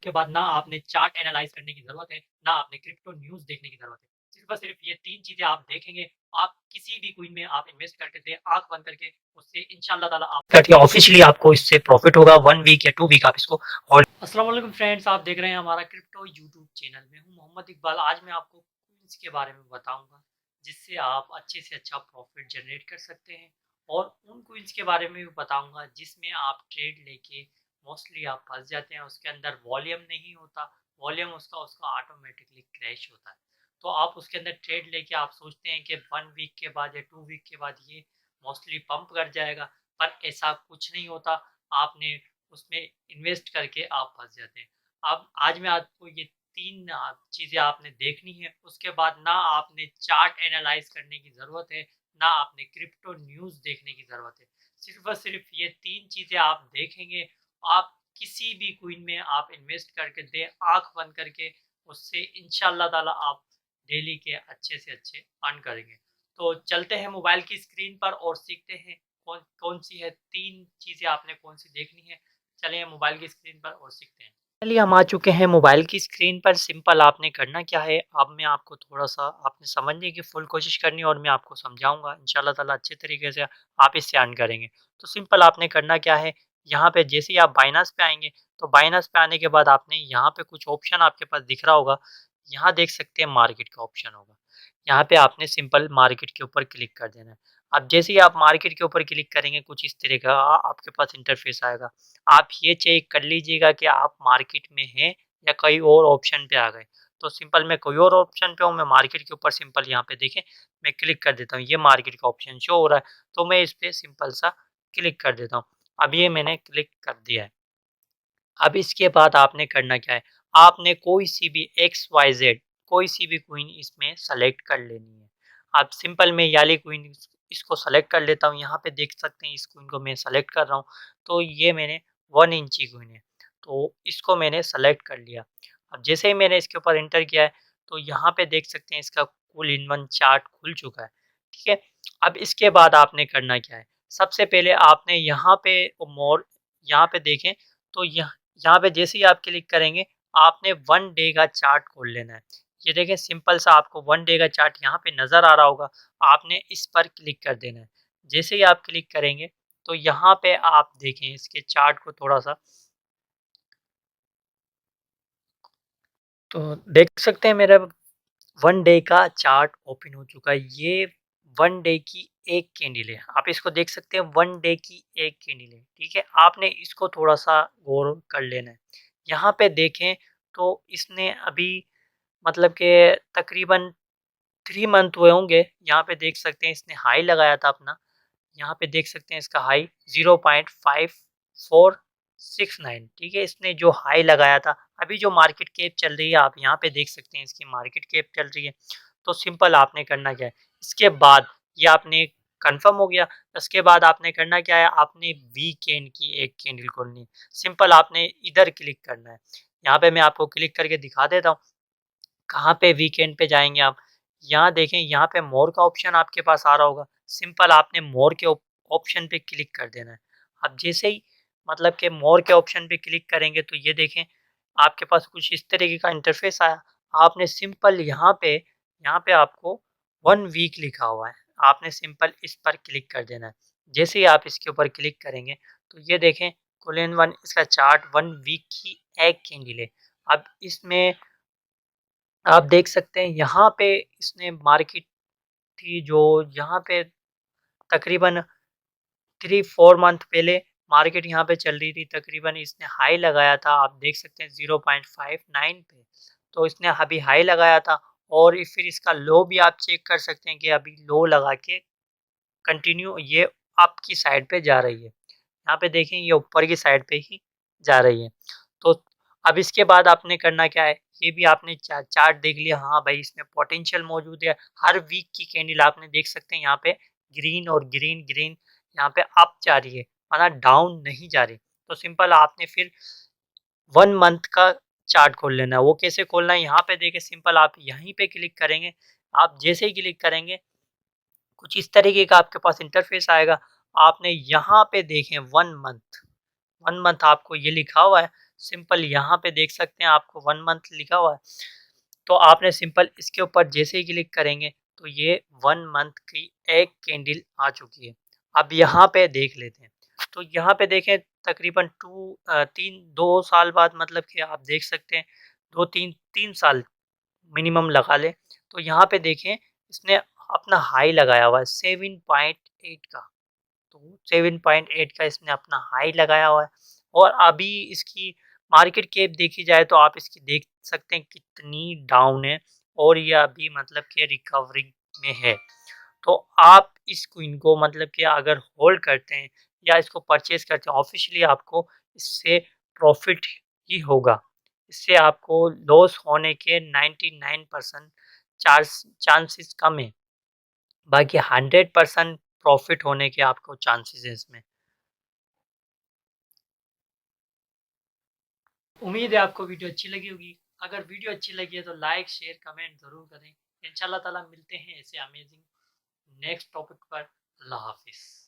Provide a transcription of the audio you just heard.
के बाद ना आपने चार्ट एनालाइज़ करने की ज़रूरत है, ना आपने क्रिप्टो न्यूज़ देखने की ज़रूरत है। सिर्फ़ और सिर्फ़ ये 3 चीज़ें आप देखेंगे, आप किसी भी कॉइन में आप इन्वेस्ट करके थे, आँख बंद करके उससे इंशाअल्लाह ताला आप करके ऑफ़िशियली आपको इससे प्रॉफ़िट होगा 1 वीक या 2 वीक आप इसको होल्ड। अस्सलाम वालेकुम फ्रेंड्स, आप देख रहे हैं हमारा क्रिप्टो यूट्यूब चैनल। मैं हूँ मोहम्मद इकबाल। आज मैं आपको कॉइन्स के बारे में बताऊँगा, जिससे आप अच्छे से अच्छा प्रॉफ़िट जनरेट कर सकते हैं और उन कॉइन्स के बारे में भी बताऊँगा जिसमें आप ट्रेड लेके मोस्टली आप फँस जाते हैं, उसके अंदर वॉल्यूम नहीं होता, वॉल्यूम उसका उसका ऑटोमेटिकली क्रैश होता है। तो आप उसके अंदर ट्रेड लेके आप सोचते हैं कि 1 वीक के बाद या 2 वीक के बाद ये मोस्टली पंप कर जाएगा, पर ऐसा कुछ नहीं होता। आपने उसमें इन्वेस्ट करके आप फँस जाते हैं। अब आज मैं आपको ये 3 चीज़ें आपने देखनी है, उसके बाद ना आपने चार्ट एनालाइज़ करने की ज़रूरत है, ना आपने क्रिप्टो न्यूज़ देखने की ज़रूरत है। सिर्फ़ और सिर्फ़ ये 3 चीज़ें आप देखेंगे, आप किसी भी कॉइन में आप इन्वेस्ट करके दें, आँख बंद करके, उससे इंशाअल्लाह ताला आप डेली के अच्छे से अच्छे अर्न करेंगे। तो चलते हैं मोबाइल की स्क्रीन पर और सीखते हैं कौन-सी है 3 चीज़ें आपने कौन-सी देखनी है। चलिए मोबाइल की स्क्रीन पर और सीखते हैं। चलिए हम आ चुके हैं मोबाइल की स्क्रीन पर। सिंपल आपने करना क्या है, अब मैं आपको थोड़ा-सा आपने समझने की फुल कोशिश करनी है और मैं आपको समझाऊँगा इंशाअल्लाह ताला अच्छे तरीके से आप इससे अर्न करेंगे। तो सिंपल आपने करना क्या है, यहाँ पे जैसे ही आप बाइनेंस पे आएँगे, तो बाइनेंस पे आने के बाद आपने यहाँ पे कुछ ऑप्शन आपके पास दिख रहा होगा, यहाँ देख सकते हैं मार्केट का ऑप्शन होगा। यहाँ पे आपने सिंपल मार्केट के ऊपर क्लिक कर देना है। अब जैसे ही आप मार्केट के ऊपर क्लिक करेंगे कुछ इस तरह का आपके पास इंटरफ़ेस आएगा। आप ये चेक कर लीजिएगा कि आप मार्केट में हैं या कहीं और ऑप्शन पे आ गए। तो सिंपल मैं कोई और ऑप्शन पे हूँ, मैं मार्केट के ऊपर सिंपल यहाँ पे देखें, मैं क्लिक कर देता हूँ। ये मार्केट का ऑप्शन शो हो रहा है, तो मैं इस पे सिंपल सा क्लिक कर देता हूँ। अब ये मैंने क्लिक कर दिया है। अब इसके बाद आपने करना क्या है, आपने कोई सी भी एक्स वाई जेड कोई सी भी क्वीन इसमें सेलेक्ट कर लेनी है। अब सिंपल मैं ये वाली क्वीन इसको सेलेक्ट कर लेता हूँ। यहाँ पे देख सकते हैं इस क्वीन को मैं सेलेक्ट कर रहा हूँ। तो ये मैंने 1 इंची क्वीन है, तो इसको मैंने सेलेक्ट कर लिया। अब जैसे ही मैंने इसके ऊपर एंटर किया है, तो यहाँ पे देख सकते हैं इसका फुल इन वन चार्ट खुल चुका है। ठीक है, अब इसके बाद आपने करना क्या है, सबसे पहले आपने यहाँ पे मोर यहाँ पे देखें, तो यहाँ पे जैसे ही आप क्लिक करेंगे, आपने 1 डे का चार्ट खोल लेना है। ये देखें सिंपल सा आपको 1 डे का चार्ट यहाँ पे नज़र आ रहा होगा, आपने इस पर क्लिक कर देना है। जैसे ही आप क्लिक करेंगे, तो यहाँ पे आप देखें इसके चार्ट को थोड़ा-सा, तो देख सकते हैं मेरा 1 डे का चार्ट ओपन हो चुका है। ये 1 डे की एक कैंडल है। आप इसको देख सकते हैं 1 डे की एक कैंडल है, ठीक है? आपने इसको थोड़ा-सा गौर कर लेना है। यहाँ पे देखें तो इसने अभी मतलब कि तकरीबन 3 मंथ हुए होंगे। यहाँ पे देख सकते हैं इसने हाई लगाया था अपना। यहाँ पे देख सकते हैं इसका हाई 0.5469, ठीक है? इसने जो हाई लगाया था, अभी जो मार्केट कैप चल रही है आप यहाँ पे देख सकते हैं इसकी मार्केट कैप चल रही है। तो सिंपल आपने करना क्या है, इसके बाद ये आपने कंफर्म हो गया, उसके बाद आपने करना क्या है, आपने वीकेंड की एक कैंडल खोलनी है। सिंपल आपने इधर क्लिक करना है। यहाँ पे मैं आपको क्लिक करके दिखा देता हूँ। कहाँ पे वीकेंड पे जाएँगे आप, यहाँ देखें, यहाँ पे मोर का ऑप्शन आपके पास आ रहा होगा। सिंपल आपने मोर के ऑप्शन पे क्लिक कर देना है। अब जैसे ही मतलब कि मोर के ऑप्शन पे क्लिक करेंगे, तो ये देखें आपके पास कुछ इस तरीके का इंटरफ़ेस आया। आपने सिंपल यहाँ पे आपको 1 वीक लिखा हुआ है। आपने सिंपल इस पर क्लिक कर देना है। जैसे ही आप इसके ऊपर क्लिक करेंगे, तो ये देखें कोल इन वन इसका चार्ट 1 वीक की एक कैंडल है। अब इसमें आप देख सकते हैं यहाँ पे इसने मार्केट थी जो यहाँ पे तकरीबन 3-4 मंथ पहले मार्केट यहाँ पे चल रही थी, तकरीबन इसने हाई लगाया था, आप देख सकते हैं 0.59 पे। तो इसने अभी हाई लगाया था और फिर इसका लो भी आप चेक कर सकते हैं कि अभी लो लगा के कंटिन्यू ये अप की साइड पे जा रही है। यहाँ पे देखें ये ऊपर की साइड पे ही जा रही है। तो अब इसके बाद आपने करना क्या है, ये भी आपने चार्ट देख लिया, हाँ भाई इसमें पोटेंशियल मौजूद है। हर वीक की कैंडल आपने देख सकते हैं यहाँ पे ग्रीन और ग्रीन ग्रीन यहाँ पे अप जा रही है, माना डाउन नहीं जा रही। तो सिंपल आपने फिर 1 मंथ का चार्ट खोल लेना है। वो कैसे खोलना है, यहाँ पे देखिए सिंपल आप यहीं पे क्लिक करेंगे। आप जैसे ही क्लिक करेंगे, कुछ इस तरीके का आपके पास इंटरफेस आएगा। आपने यहाँ पे देखें 1 मंथ, 1 मंथ आपको ये लिखा हुआ है, सिंपल यहाँ पे देख सकते हैं आपको 1 मंथ लिखा हुआ है। तो आपने सिंपल इसके ऊपर जैसे ही क्लिक करेंगे तो ये 1 मंथ की एक कैंडल आ चुकी है। अब यहाँ पे देख लेते हैं। तो यहाँ पे देखें तकरीबन 2 साल बाद मतलब कि आप देख सकते हैं 2-3 साल मिनिमम लगा लें। तो यहाँ पे देखें इसने अपना हाई लगाया हुआ है 7.8 का। तो 7.8 का इसने अपना हाई लगाया हुआ है और अभी इसकी मार्केट कैप देखी जाए तो आप इसकी देख सकते हैं कितनी डाउन है और ये अभी मतलब कि रिकवरी में है। तो आप इस कॉइन को मतलब कि अगर होल्ड करते हैं या इसको परचेज करते हैं ऑफिशियली आपको इससे प्रॉफिट ही होगा। इससे आपको लॉस होने के 99% चांसेस कम है। बाकी 100% प्रॉफिट होने के आपको चांसेस है इसमें। उम्मीद है आपको वीडियो अच्छी लगी होगी। अगर वीडियो अच्छी लगी है तो लाइक शेयर कमेंट ज़रूर करें। इंशाल्लाह ताला मिलते हैं ऐसे अमेजिंग नेक्स्ट टॉपिक पर। अल्लाह हाफिज़।